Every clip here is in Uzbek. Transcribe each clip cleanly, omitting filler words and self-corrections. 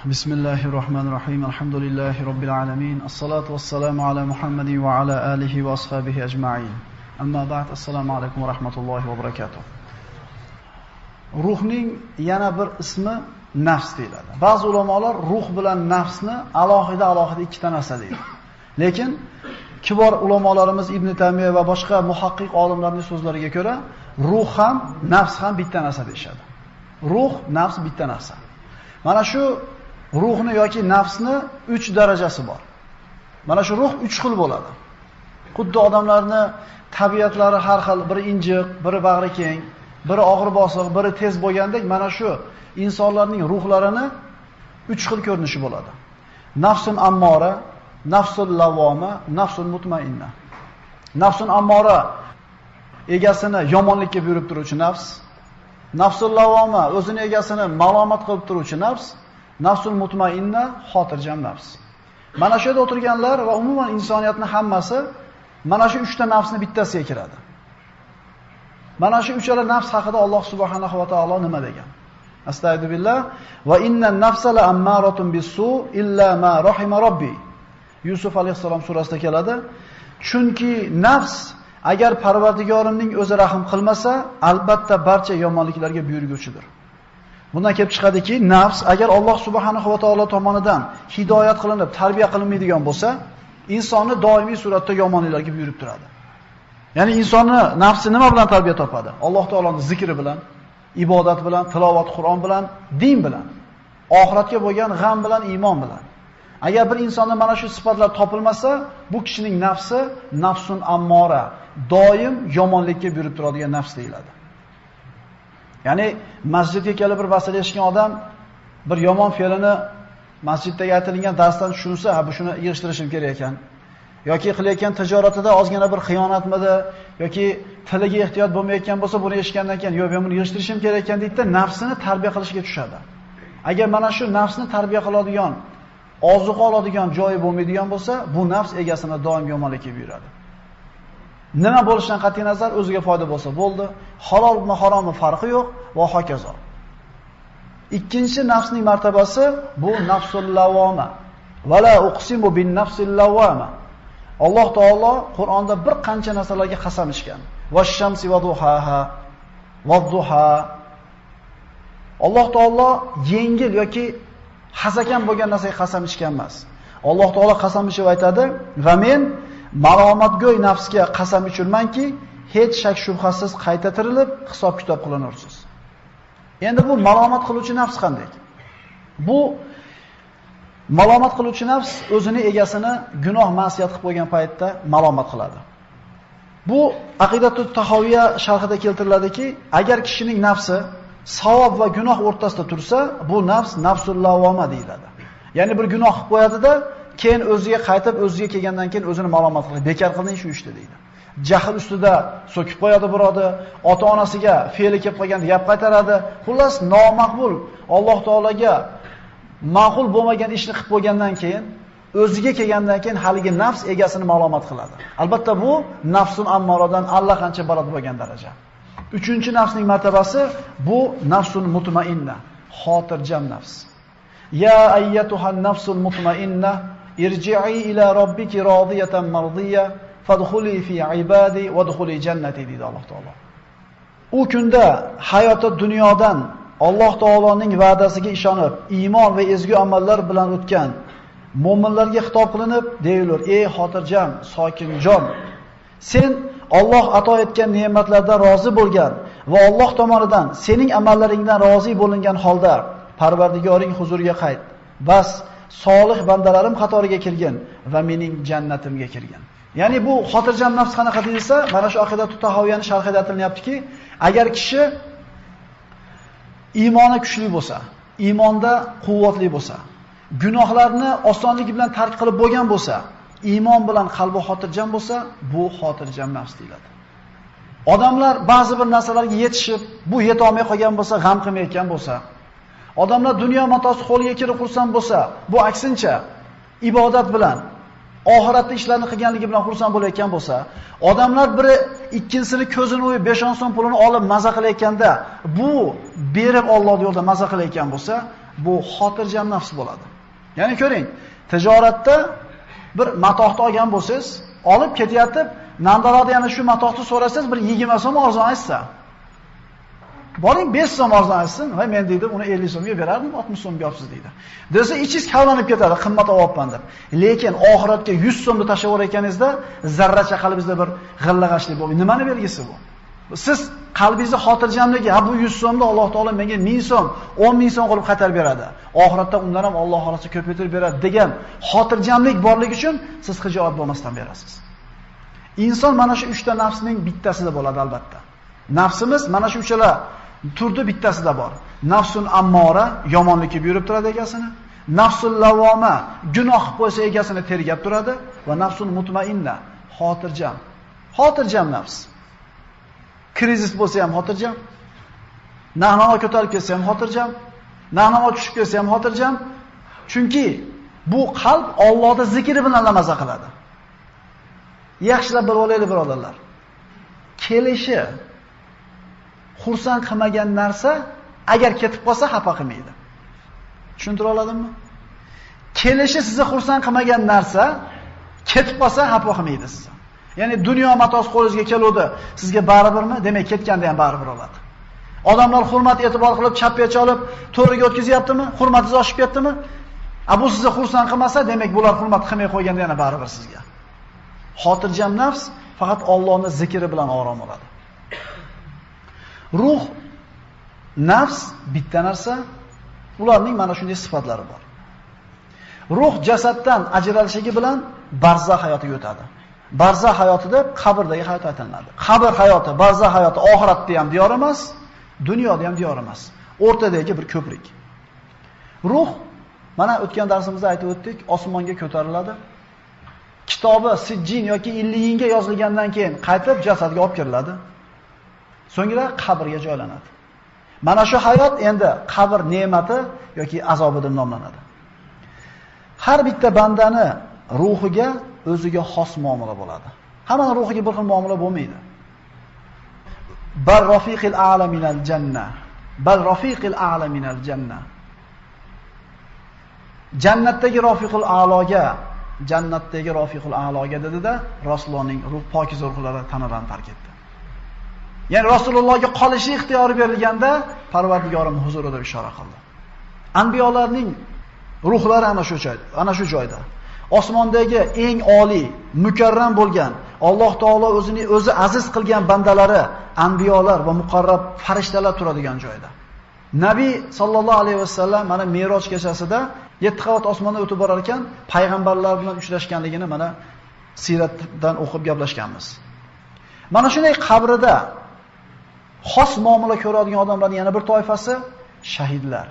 Bismillahirrahmanirrahim. Alhamdulillahi robbil alamin. Assalatu wassalamu ala Muhammadin va ala alihi va ashabihi ajma'in. Amma ba'd. Assalomu alaykum va rahmatullohi va barakatuh. Ruhning yana bir ismi nafs deyiladi. Ba'zi ulamolar ruh bilan nafsni alohida ikkita narsa deydi. Lekin kibor ulamolarimiz Ibn Taymiya va boshqa muhaqqiq olimlarning so'zlariga ko'ra, ruh ham, nafs ham bitta narsa deyshadi. Ruh, nafs bitta narsa. Mana shu ruhni yoki nafsni 3 darajasi bor. Mana shu ruh 3 xil bo'ladi. Xuddi odamlarning tabiatlari har xil, biri injiq, biri bag'ri keng, biri og'ir bosiq, biri tez bo'lgandek, mana shu insonlarning ruhlarini 3 xil ko'rinishi bo'ladi. Nafsun ammora, nafsul lavoma, nafsul mutmainna. Nafsun ammora egasini yomonlikka buyurib turuvchi nafs. Nafsul lavoma o'zini egasini malomat qilib turuvchi nafs. Nafsul mutmainna xotirjam nafs. Mana shu yerda o'tirganlar va umuman insoniyatning hammasi mana shu 3 ta nafsni bittasiga kiradi. Mana shu uchala nafs haqida Alloh subhanahu va taolo nima degan? Astagfirullah va innan nafsa la ammaratun bis-su illa ma rahima robbi. Yusuf alayhisalom surasida keladi. Chunki nafs agar Parvardigorimning o'zi rahim qilmasa, albatta barcha yomonliklarga buyurguchidir. Bundan kelib chiqadiki, nafs agar Alloh subhanahu va taolo tomonidan hidoyat qilinib, tarbiya qilinmaydigan bo'lsa, insonni doimiy suratda yomonliklarga buyurib turadi. Ya'ni insonni nafsi nima bilan tarbiya topadi? Alloh taoloning zikri bilan, ibodat bilan, tilovat Qur'on bilan, din bilan, oxiratga bo'lgan g'am bilan, iymon bilan. Agar bir insonda mana shu sifatlar topilmasa, bu kishining nafsi nafsun ammora, doim yomonlikka buyurib turadigan nafs deyiladi. Ya'ni masjidga kelib bir masala eshitgan odam bir yomon fe'lini masjiddagi aytilgan darsdan tushunsa, bu shuni yig'ishtirishim kerak ekan. Yoki qilayotgan tijoratida ozgina bir xiyonatmidi yoki tiliga ehtiyot bo'lmayotgan bo'lsa, buni eshitgandan keyin, "Yo'q, men buni yig'ishtirishim kerak ekan" deydi, nafsini tarbiya qilishga tushadi. Agar mana shu nafsni tarbiya qiladigan, ozuqa oladigan joyi bo'lmaydigan bo'lsa, bu nafs egasini doim yomonlikka buyuradi. Nima bo'lishidan qat'iy nazar o'ziga foyda bo'lsa bo'ldi, halol va haromni farqi yo'q va hokazo. Ikkinchi nafsning martabasi bu nafsul lavoma. Vala uqsimu bin nafsil lavoma. Alloh taolo Qur'onda bir qancha narsalarga qasam ichgan. Vash-shamsi va duhaha, va-duha. Alloh taolo yengil yoki hasakan bo'lgan narsaga qasam ichgan emas. Alloh taolo qasam ichib aytadi: "Va men malomatgo'y nafsga qasam ichurmanki, hech shak shubhasiz qayta tirilib, hisob-kitob qilinursiz." Endi bu malomat qiluvchi nafs qanday? Bu malomat qiluvchi nafs o'zini egasini gunoh ma'siyat qilib qo'ygan paytda malomat qiladi. Bu Aqidatut Tahoviya sharhida keltiriladiki, agar kishining nafsi savob va gunoh o'rtasida tursa, bu nafs nafsul lavoma deyiladi. Ya'ni bir gunoh qilib qo'yadi-da, keyin o'ziga qaytib, o'ziga kelgandan keyin o'zini malomat qiladi. Bekor qilding shu ishni deydi. Jahl ustida so'kib qo'yadi birodni, ota-onasiga fe'li kelib qolganda gap qaytaradi. Xullas nomaqbul, Alloh taolaga ma'qul bo'lmagan ishni qilib qo'ygandan keyin, o'ziga kelgandan keyin haligi nafs egasini malomat qiladi. Albatta bu nafsun ammoradan allaqancha baland bo'lgan daraja. Uchinchi nafsning martabasi bu nafsun mutmainna, xotirjam nafs. Ya ayyatuhan nafsul mutmainna irji'i ila robbiki radiyatan mardiya fadkhuli fi ibadi wadkhuli jannati deydi Alloh taolo. U kunda hayoti dunyodan Alloh taoloning va'dasiga ishonib, iymon va ezgu amallar bilan o'tgan mu'minlarga xitob qilinib, deyilur: "Ey xotirjam, sokinjon, sen Alloh ato etgan ne'matlardan rozi bo'lgan va Alloh tomonidan sening amallaringdan rozi bo'lingan holda Parvardigoring huzuriga qayt. Bas, solih bandalarim qatoriga kirgin va mening jannatimga kirgin." Ya'ni bu xotirjam nafs qanaqa deyilsa, mana shu Aqidatut Tahoviyaning sharhida aytilyaptiki, agar kishi iymoni kuchli bo'lsa, iymonda quvvatli bo'lsa, gunohlarni osonlik bilan tark qilib bo'lgan bo'lsa, iymon bilan qalbi xotirjam bo'lsa, bu xotirjam nafs deyiladi. Odamlar ba'zi bir narsalarga yetishib, bu yeta olmay qolgan bo'lsa, g'am qilmayotgan bo'lsa, odamlar dunyo matosi qo'liga kirib xursand bo'lsa, bu aksincha ibodat bilan, oxiratda ishlarni qilganligi bilan xursand bo'layotgan bo'lsa, odamlar biri ikkinchisini ko'zini o'yib 5-10 so'm pulini olib maza qilayotganda, bu berib Alloh yo'lida maza qilayotgan bo'lsa, bu xotirjam nafs bo'ladi. Ya'ni ko'ring, tijoratda bir matohni olgan bo'lsangiz, olib ketayotib, Nandaroda yana shu matohni so'rasangiz, bir 20 so'm arzon aytsa. Boring 5 so'm arzon aytsin, va men deydi, uni 50 so'mga berardim, 60 so'mga olibsiz deydi. Desa, ichingiz kavlanib ketadi, qimmat olyapman deb. Lekin oxiratga 100 so'mni tashlab o'rayotganingizda zarracha qalbingizda bir g'illag'ashlik bo'lmaydi. Nimani belgisi bu? Siz qalbingizda xotirjamligi, ha bu 100 so'mda Alloh taolo menga 1000 so'm, 10 ming so'm qilib qaytarib beradi. Oxiratda undan ham Alloh orasi ko'paytirib beradi degan xotirjamlik borligi uchun siz xijolat bo'lmasdan berasiz. Inson mana shu 3 ta nafsning bittasida bo'ladi albatta. Nafsimiz mana shu uchala turdi bittasida bor. Nafsun ammora yomonlikka buyurib turadi egasini, nafsul lavoma gunoh qilib qo'ysa egasini tergab turadi va nafsun mutmainna xotirjam. Xotirjam nafs. Krizis bo'lsa ham xotirjam, nahnomo ko'tarib kelsa ham xotirjam, nahnomo tushib kelsa ham xotirjam. Chunki bu qalb Allohning zikri bilan lamaza qiladi. Yaxshilab bilib olaylik birodarlar. Kelishi xursand qilmagan narsa agar ketib qolsa xafa qilmaydi. Tushuntira oladimmi? Kelishi sizni xursand qilmagan narsa ketib qolsa xafa qilmaydi sizni. Ya'ni dunyo matosi qo'lingizga keluvdi, sizga baribirmi? Demak, ketganda ham baribir bo'ladi. Odamlar hurmat e'tibor qilib, chapgacha olib, to'g'riga o'tkazyaptimi? Hurmatingiz oshib ketdimi? Bu sizni xursand qilmasa, demak, bular hurmat qilmay qo'yganda yana baribir sizga. Xotirjam nafs faqat Allohning zikri bilan orom oladi. Ruh, nafs bitta narsa, ularning mana shunday sifatlari bor. Ruh jasaddan ajralishligi bilan barzah hayotiga o'tadi. Barzah hayotida qabrdagi hayot aytiladi. Qabr hayoti, barzah hayoti oxiratda ham diyor emas, dunyoda ham diyor emas. O'rtadagi bir ko'prik. Ruh, mana o'tgan darsimizda aytib o'tdik, osmonga ko'tariladi. Kitobi Sijjin yoki Illiyinga yozilgandan keyin qaytib jasadga olib kiriladi. So'ngra qabrga joylanadi. Mana shu hayot endi qabr ne'mati yoki azobi deb nomlanadi. Har bitta bandani ruhiga o'ziga xos muomala bo'ladi. Hamma ruhiga bir xil muomala bo'lmaydi. Bal rafiqil a'la minal janna. Bal rafiqil a'la minal janna. Jannatdagi rafiqul a'loga, jannatdagi rafiqul a'loga dedi-da, Rasulullohning ruh pokiz ruhlari tanadan tark etdi. Ya'ni Rasulullohga qolishi ixtiyori berilganda Parvardigorim huzurida ishora qildi. Anbiyolarning ruhlari ana shu joyda. Osmondagi eng oliy, mukarram bo'lgan, Alloh taolo o'zi aziz qilgan bandalari, anbiyolar va muqarrab farishtalar turadigan joyda. Nabiy sallallohu alayhi vasallam mana Me'roj kechasida 7 qavat osmondan o'tib borar ekan, payg'ambarlar bilan uchrashganligini mana siyratdan o'qib gaplashganmiz. Mana shunday qabrida xos muomala ko'radigan odamlarning yana bir toifasi shahidlar.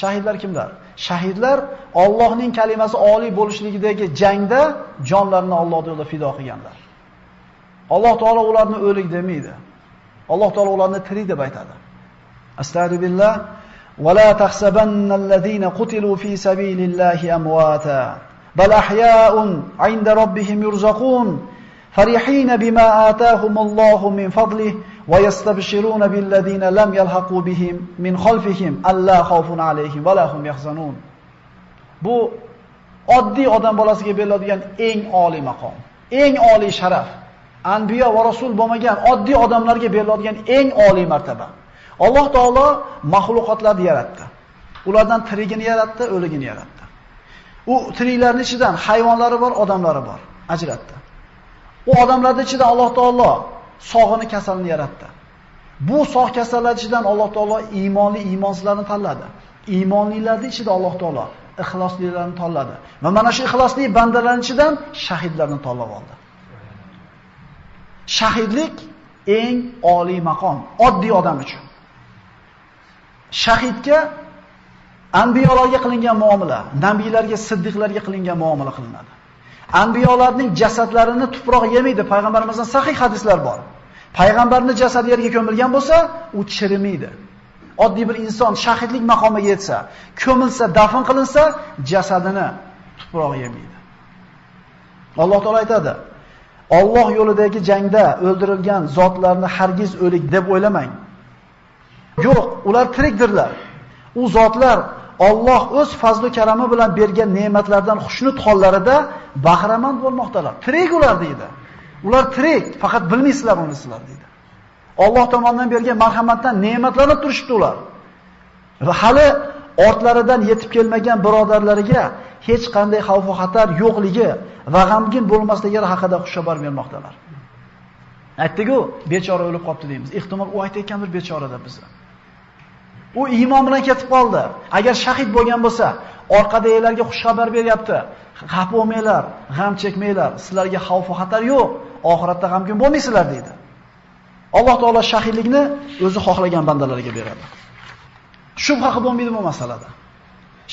Shahidlar kimlar? Shahidlar Allohning kalimasi oliy bo'lishligidagi jangda jonlarini Alloh yo'lida fido qilganlar. Alloh taolo ularni o'lik demaydi. Alloh taolo ularni tirik deb aytadi. Astagfirullah va la tahsabannallazina qutilu fi sabilillahi amwata bal ahya'un 'inda rabbihim yurzaqun farihina bima ataahumullohu min fadlihi va yastabshiruna billazina lam yalhaqu bihim min khalfihim alla khawfun alayhim va lahum yahzanun. Bu oddiy odam bolasiga beriladigan eng oliy maqom, eng oliy sharaf. Anbiyo va rasul bo'lmagan oddiy odamlarga beriladigan eng oliy martaba. Alloh taolo mahluqotlarni yaratdi. Ulardan tirigini yaratdi, o'ligini yaratdi. U tiriklarning ichidan hayvonlari bor, odamlari bor, ajratdi. U odamlarning ichidan Alloh taolo sog'ini, kasalini yaratdi. Bu sog' kasallar ichidan Alloh taolo iymonli, iymonsizlarni tanladi. Iymonlilarning ichida Alloh taolo ixloslilarni tanladi. Va mana shu ixlosli bandalarning ichidan shahidlarni tanlab oldi. Shahidlik eng oliy maqom oddiy odam uchun. Shahidga anbiyolarga qilingan muomala, nabiylarga, siddiqlarga qilingan muomala qilinadi. Anbiyolarning jasadlarini tuproq yemaydi. Payg'ambarimizdan sahih hadislar bor. Payg'ambarning jasadi yerga ko'milgan bo'lsa, u chirimaydi. Oddiy bir inson shahidlik maqomiga yetsa, ko'milsa, dafn qilinsa, jasadini tuproq yemaydi. Alloh taolo aytadi: Alloh yo'lidagi jangda o'ldirilgan zotlarni hargiz o'lik deb o'ylamang. Yo'q, ular tirikdirlar. U zotlar Alloh o'z fazl va karami bilan bergan ne'matlardan xushnud hollarida bahramand bo'lmoqdalar. Tirik ular deydi. Ular tirik, faqat bilmaysizlar uni sizlar deydi. Alloh tomonidan bergan marhamatdan ne'matlanib turishdi ular. Va hali ortlaridan yetib kelmagan birodarlariga hech qanday xavf va xatar yo'qligi va g'amgin bo'lmasligi haqida xushxabar bermoqdalar. Aytdik-ku, bechora o'lib qopti deymiz. Ehtimol u aytayotgandir bechorada bizni. U iymon bilan ketib qoldi. Agar shahid bo'lgan bo'lsa, orqadagilarga xushxabar beryapti. Xafa bo'lmanglar, g'am chekmanglar, sizlarga xavf va xatar yo'q, oxiratda g'amgin bo'lmaysizlar deydi. Alloh taolo shahidlikni o'zi xohlagan bandalariga beradi. Shubha qilib bo'lmaydi bu masalada.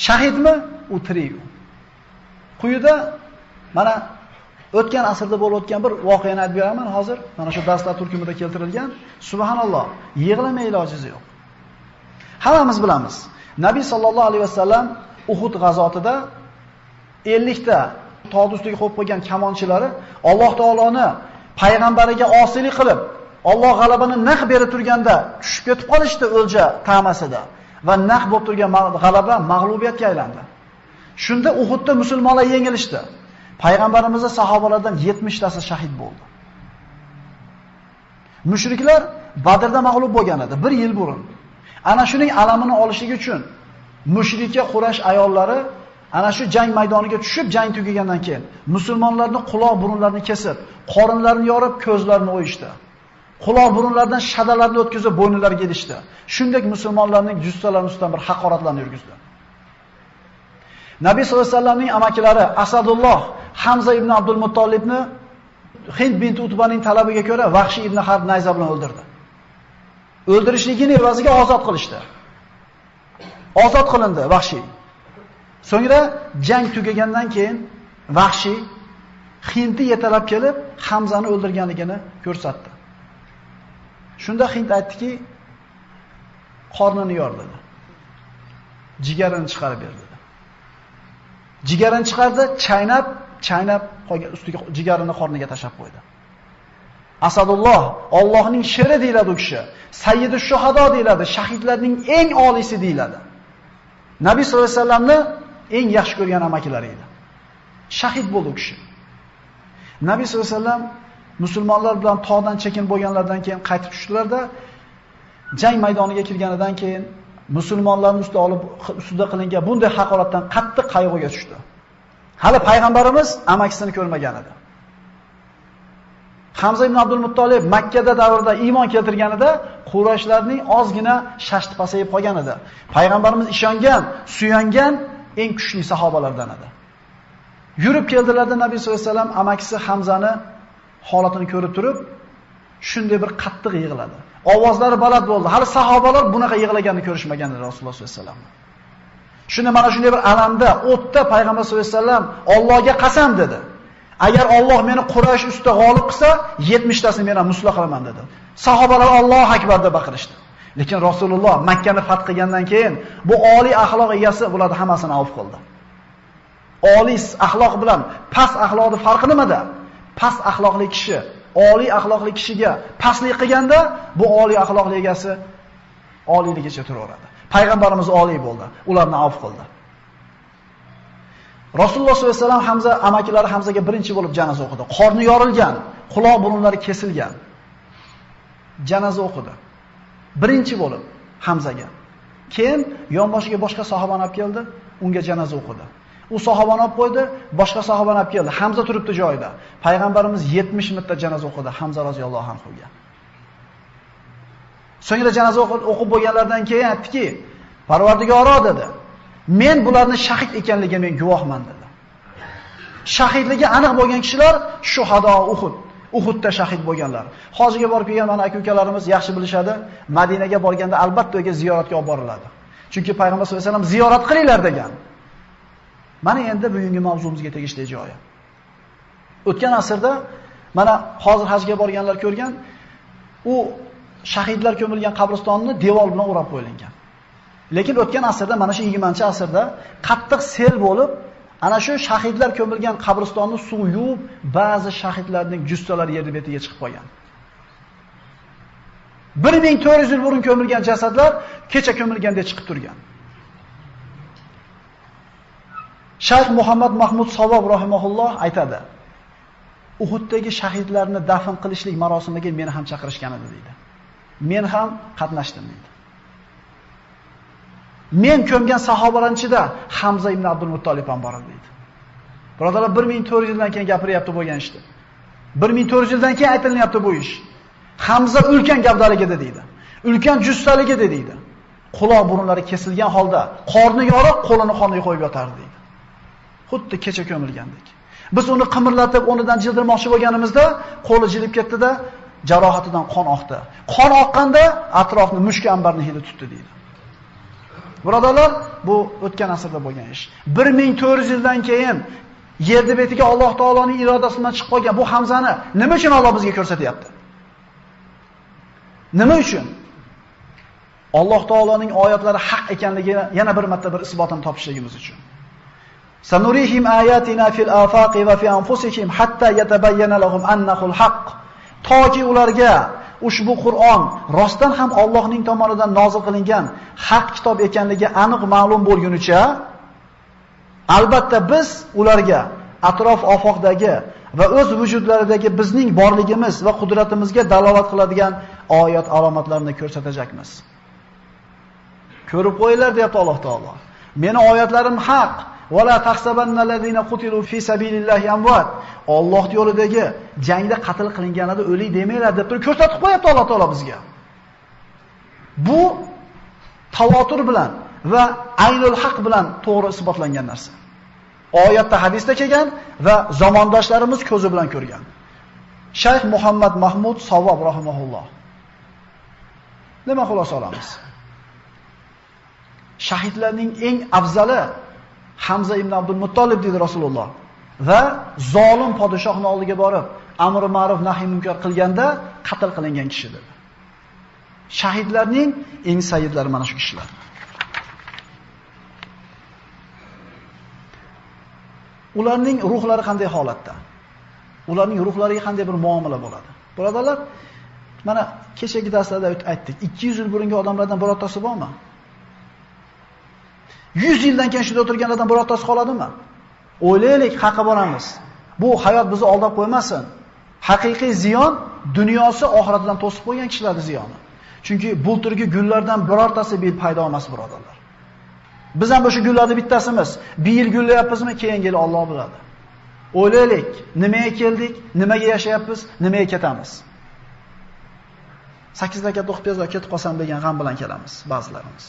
Shahidmi? U tirik. Quyida mana o'tgan asrda bo'lib o'tgan bir voqeani aytib beraman hozir. Mana shu darslar turkumida keltirilgan. Subhanalloh, yig'lamay iloji yo'q. Hammamiz bilamiz. Nabiy sallallohu alayhi vasallam Uhud g'azotida 50 ta tog' ustiga qo'yib qo'ygan kamonchilari Alloh taoloni payg'ambariga osiylik qilib, Alloh g'alabani naq berib turganda tushib ketib qolishdi o'lja tamasida va naq bo'lib turgan g'alaba mag'lubiyatga aylandi. Shunda Uhudda musulmonlar yengilishdi. Payg'ambarimizning sahobalardan 70 tasi shahid bo'ldi. Mushriklar Badrda mag'lub bo'lgan edi 1 yil burun. Ana shuning alamini olishligi uchun mushrika Quraysh ayollari ana shu jang maydoniga tushib, jang tugagandan keyin musulmonlarning quloq burunlarini kesib, qorinlarini yorib, ko'zlarini o'yishdi. Quloq burunlardan shadalarni o'tkazib, bo'ynilariga edishdi. Shunday musulmonlarning jussalarining ustidan bir haqoratlarni yurgizdi. Nabiy sollallohu alayhi vasallamning amakilari Asadulloh Hamza ibn Abdul Muttolibni Hind bint Utbaning talabiga ko'ra Vahshiy ibn Harb nayza bilan o'ldirdi. O'ldirishligini evaziga ozod qilishdi. Ozod qilindi Vahshiy. So'ngra jang tugagandan keyin Vahshiy Hindni yetalab kelib Hamzani o'ldirganligini ko'rsatdi. Shunda Hind aytdiki, qornini yor dedi. Jigarini chiqarib berdi. Jigarini chiqardi, chaynab qolgan ustiga jigarini qorniga tashab qo'ydi. Asadulloh Allohning sheri deyiladi u kishi. Sayyidush shuhado deyiladi, shahidlarning eng oliysi deyiladi. Nabiy sollallohu alayhi vasallamni eng yaxshi ko'rgan amakilari edi. Shahid bo'ldi u kishi. Nabiy sollallohu alayhi vasallam musulmonlar bilan tog'dan chekin bo'lganlardan keyin qaytib tushdilarda, jang maydoniga kirganidan keyin musulmonlarning ustida qilingan bunday haqoratdan qattiq qayg'uga tushdi. Hali payg'ambarimiz amakisini ko'rmagan edi. Hamza ibn Abdul Muttolib Makka davrida iymon keltirganida Qurayshlarning ozgina shashti pasayib qolgan edi. Payg'ambarimiz ishongan, suyangan eng kuchli sahobalardan edi. Yurib keldilarda Nabiy sollallohu alayhi vasallam amakisi Hamzani holatini ko'rib turib, shunday bir qattiq yig'ladi. Ovozlari baland bo'ldi. Hali sahobalar bunaqa yig'laganini ko'rishmagan edi Rasululloh sollallohu alayhi vasallam. Shunda mana shunday bir alamda, o'tda Payg'ambar sollallohu alayhi vasallam Allohga qasam dedi. Agar Alloh meni Quraysh ustida g'olib qilsa, 70 tasini men ham muslo qilaman dedi. Sahobalar Allohu akbar deb baqirishdi. Lekin Rasululloh Makkani fath qilgandan keyin bu oliy axloq egasi bularni hammasini avf qildi. Oliy axloq bilan past axloqning farqi nimada? Past axloqli kishi oliy axloqli kishiga pastlik qilganda, bu oliy axloqli egasi oliyligicha turaveradi. Payg'ambarimiz oliy bo'ldi, ularni avf qildi. Rasululloh sollallohu alayhi vasallam Hamza amakilari Hamzaga birinchi bo'lib janoza o'qidi. Qorni yorilgan, quloq burunlari kesilgan. Janoza o'qidi. Birinchi bo'lib Hamzaga. Keyin yonboshiga boshqa sahobani olib keldi, unga janoza o'qidi. U sahobani olib qo'ydi, boshqa sahobani olib keldi. Hamza turibdi joyida. Payg'ambarimiz 70 marta janoza o'qidi Hamza roziyallohu anhuga. So'ngra janoza o'qib bo'lganlardan keyin aytdiki, Parvardigoro dedi, men bularni shahid ekanligiga men guvohman dedi. Shahidligi aniq bo'lgan kishilar shuhado Uhudda shahid bo'lganlar. Hojiga borib kelgan mana aka-ukalarimiz yaxshi bilishadi. Madinaga borganda albatta o'ga ziyoratga olib boriladi. Chunki Payg'ambar sollallohu alayhi vasallam ziyorat qilinglar degan. Mana endi bugungi mavzumizga tegishli joyi. O'tgan asrda mana hozir hajga borganlar ko'rgan, u shahidlar ko'milgan qabristonni devor bilan o'rab qo'yilgan. Lekin o'tgan asrda mana shu 20-asrda qattiq sel bo'lib, ana shu shahidlar ko'milgan qabristonni suv yuvib, ba'zi shahidlarning jussalari yer betiga chiqib qolgan. 1400 yil burun ko'milgan jasadlar kecha ko'milganda chiqib turgan. Shayx Muhammad Mahmud Savob rahimahulloh aytadi. Uhuddagi shahidlarni dafn qilishlik marosimiga meni ham chaqirishgan edi deydi. Men ham qatnashdim deydi. Men ko'mgan sahobalar ichida Hamza ibn Abdul Muttolib ham bor edi deydi. Birodalar 1400 yildan keyin gapiryapti bo'lgan ishdi. 1400 yildan keyin aytilyapti bu ish. Hamza ulkan gavdalik edi deydi. Ulkan jussalik edi deydi. Quloq burunlari kesilgan holda, qorni yoriq, qo'lini qonga qo'yib yotardi deydi. Xuddi kecha ko'milgandek. Biz uni qimirlatib, o'rnidan jildirmoqchi bo'lganimizda, qo'li jilib ketdi-da, jarohatidan qon oqdi. Qon oqqanda atrofni mushk ambarning hidi tutdi deydi. Birodarlar, bu o'tgan asrda bo'lgan ish. 1400 yildan keyin yerni betiga Alloh taoloning irodasidan chiqib qolgan bu Hamzani nima uchun Alloh bizga ko'rsatyapti? Nima uchun? Alloh taoloning oyatlari haq ekanligini yana bir marta bir isbotini topishligimiz uchun. Sanurihim ayatina fil afaqi va fi anfusihim hatta yatabayyana lahum annahu al-haq. Toki ularga ushbu Qur'on rostdan ham Allohning tomonidan nozil qilingan haq kitob ekanligi aniq ma'lum bo'lgunicha, albatta biz ularga atrof ofoqdagi va o'z vujudlaridagi bizning borligimiz va qudratimizga dalolat qiladigan oyat alomatlarini ko'rsatajakmiz. Ko'rib qo'yinglar deyapti Alloh taolo. Meni oyatlarim haq. Va la tahsabannallazina qutilu fi sabilillahi amwat. Alloh yo'lidagi jangda qatl qilinganlarda o'lik demanglar deb turib ko'rsatib qo'yapti Alloh taolo bizga. Bu tavotur bilan va aynul haq bilan to'g'ri isbotlangan narsa. Oyatda, hadisda kelgan va zamondoshlarimiz ko'zi bilan ko'rgan. Shayx Muhammad Mahmud Savob rahimahulloh. Nima xulosa olamiz? Shahidlarning eng afzali Hamza ibn Abdul Muttolib dedi Rasululloh. Va zolim podshohning oldiga borib, amr ma'ruf nahiy munkar qilganda qatl qilingan kishi dedi. Shahidlarning eng sayyidlari mana shu kishilar. Ularning ruhlari qanday holatda? Ularning ruhlariga qanday bir muomala bo'ladi? Birodarlar, mana kechagi darslarda aytdik. 200 yil burungi odamlardan birortasi bormi? 100 yildan keyin shunda o'tirganlardan birortasi qoladimi? O'ylaylik, haqqa boramiz. Bu hayot bizni aldab qo'ymasin. Haqiqiy ziyon dunyosi oxiratidan to'sib qo'ygan kishilarning ziyoni. Chunki bulturgi gullardan birortasi bil paydo emas, birodarlar. Biz ham o'sha gullarning bittasimiz. Bir yil gullayapmizmi, keyin yil Alloh biladi. O'ylaylik, nimaga keldik, nimaga yashayapmiz, nimaga ketamiz. 8 rakat o'qib tezroq ketib qolsam degan g'am bilan kelamiz ba'zilarimiz.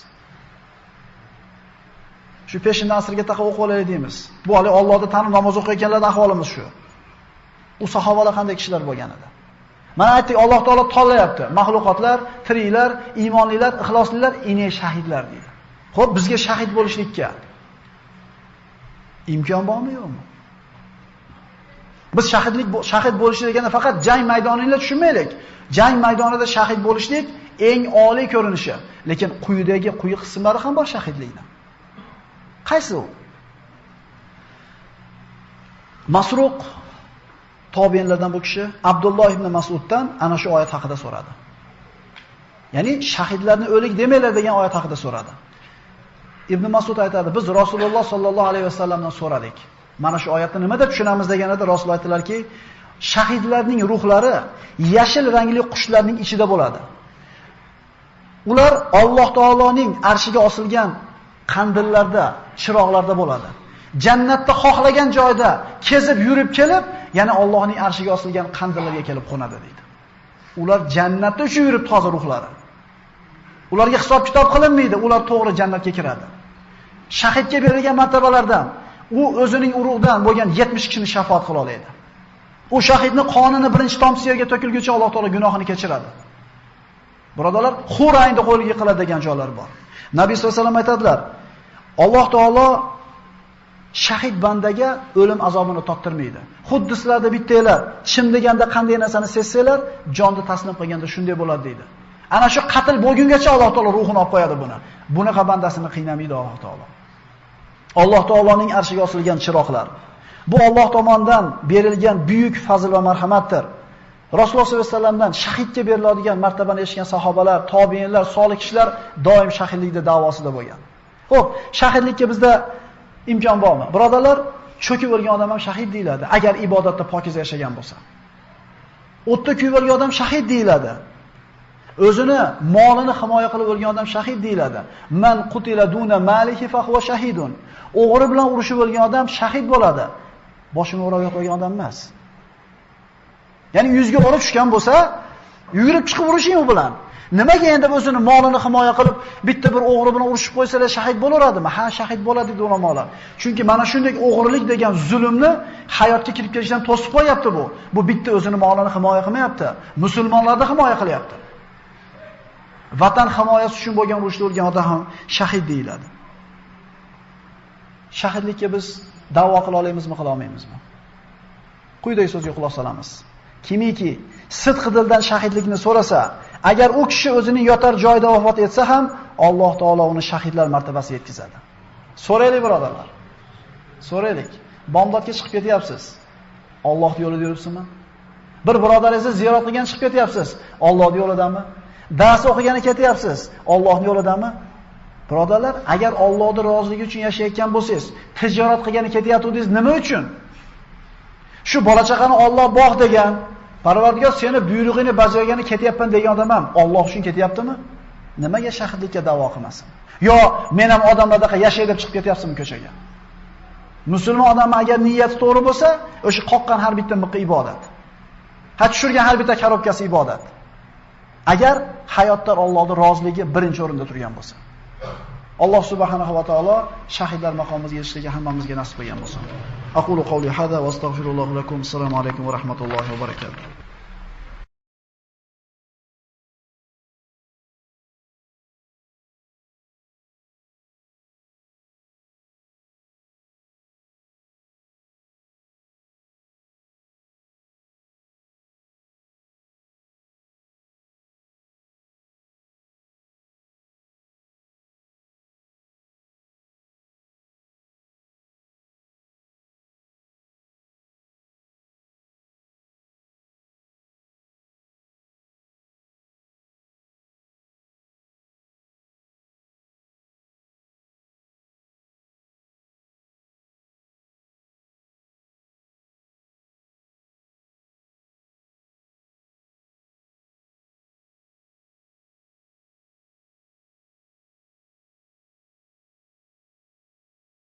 Shu peshinda asrga taqa o'qib olaylik deymiz. Bu hali Allohni tanib namoz o'qiyotganlarning ahvolimiz shu. U sahobalar qanday kishilar bo'lgan edi? Mana aytdik, Alloh taolo tanlayapti. Mahluqotlar, tiriklar, iymonlilar, ixloslilar, ine shahidlar deydi. Xo'p, bizga shahid bo'lishlikka imkon bormi, yo'qmi? Biz shahid bo'lishlik deganda faqat jang maydonida tushunmaylik. Jang maydonida shahid bo'lishlik eng oliy ko'rinishi, lekin quyidagi quyi qismlari ham bor shahidlikning. Qaysi u? Masruq tobiinlardan bu kishi Abdulloh ibn Mas'uddan ana shu oyat haqida so'radi. Ya'ni shahidlarni o'lik demanglar degan oyat haqida so'radi. Ibn Mas'ud aytadi, biz Rasululloh sollallohu alayhi vasallamdan so'radik. Mana shu oyatni nima deb tushunamiz deganida Rasululloh aytdilarki, shahidlarning ruhlari yashil rangli qushlarning ichida bo'ladi. Ular Alloh taoloning arshiga osilgan qandillarda, chiroqlarda bo'ladi. Jannatda xohlagan joyda kezib yurib kelib, yana Allohning arshiga osilgan qandillarga kelib qo'nadi deydi. Ular jannatda uchib yuribdi hozir ruhlari. Ularga hisob kitob qilinmaydi, ular to'g'ri jannatga kiradi. Shahidga berilgan martabalardan u o'zining urug'idan bo'lgan 70 kishini shafaat qila oladi. U shahidning qonini birinchi tomchi yerga to'kilguncha Alloh taolo gunohini kechiradi. Birodarlar, Xurayinda qo'lga qiladi degan joylar bor. Nabiy sollallohu alayhi vasallam aytadilar, Alloh taolo shahid bandaga o'lim azobini tottirmaydi. Xuddi sizlarda bittanglar chim deganda qanday narsani sezsanglar, jonni taslim qilganda shunday bo'ladi deydi. Ana shu qatl bo'lgungacha Alloh taolo ruhini olib qo'yadi buni. Bunaqa bandasini qiynamaydi Alloh taolo. Alloh taoloning arshiga osilgan chiroqlar. Bu Alloh tomonidan berilgan buyuk fazl va marhamatdir. Rasululloh sollallohu alayhi vasallamdan shahidga beriladigan martabani eshitgan sahobalar, tobiinlar, solih kishilar doim shahidlikda da'vosida bo'lgan. Xo'p, shahidlikka bizda Imkon bormi? Birodarlar, cho'kib o'lgan odam ham shahid deyiladi, agar ibodatda pokiza yashagan bo'lsa. O'tda kuyib o'lgan odam shahid deyiladi. O'zini molini himoya qilib o'lgan odam shahid deyiladi. Man qutila duna malihi fa huwa shahidun. O'g'ri bilan urushib o'lgan odam shahid bo'ladi. Boshini o'rab yo'qolgan odam emas. Ya'ni yuzga ura tushgan bo'lsa, yugurib chiqib urishing u bilan. Nimaga endi o'zini molini himoya qilib bitta bir o'g'ri bilan urushib qo'ysalar shahid bo'laveradimi? Ha, shahid bo'ladi dedi ulamolar. Chunki mana shunday o'g'rilik degan zulmni hayotga kirib kelishdan to'sib qo'yapti bu. Bu bitta o'zini molini himoya qilmayapti, musulmonlarni himoya qilyapti. Vatan himoyasi uchun bo'lgan urushda o'lgan odam ham shahid deyiladi. Shahidlikka biz da'vo qila olamizmi, qila olmaymizmi? Quyidagi so'zga quloq solamiz. Kimiki sidq dildan shahidlikni so'rasa, agar u kishi o'zining yotar joyida vafot etsa ham, Alloh taolo uni shahidlar martabasiga yetkazadi. So'raylik birodarlar. So'raylik. Bomdodga chiqib ketyapsiz. Alloh yo'lida yuribsizmi? Bir birodaringizni ziyorat qilgan chiqib ketyapsiz. Alloh yo'lidami? Dars o'qigani ketyapsiz. Allohning yo'lidami? Birodarlar, agar Allohning roziligi uchun yashayotgan bo'lsangiz, tijorat qilgani ketyaptidingiz nima uchun? Shu bola chaqani Alloh bog' degan, Parvardigor seni buyrug'ini bajargani ketyapman degan odam ham Alloh uchun ketyaptimi? Nimaga shahidlikka da'vo qilmasin? Yo, men ham odamlardaqa yashay deb chiqib ketyapsizmi ko'chaga? Musulmon odam agar niyati to'g'ri bo'lsa, o'sha qoqqan har bitta miqi ibodat. Ha, tushirgan har bitta karobkasi ibodat. Agar hayotda Allohning roziligi birinchi o'rinda turgan bo'lsa. Alloh subhanahu va taolo shahidlar maqomiga erishishga hammamizga nasib qilgan bo'lsin. Aqulu qawli hada va astagfirullohu lakum. Assalomu alaykum va rahmatullohi va barakatuh.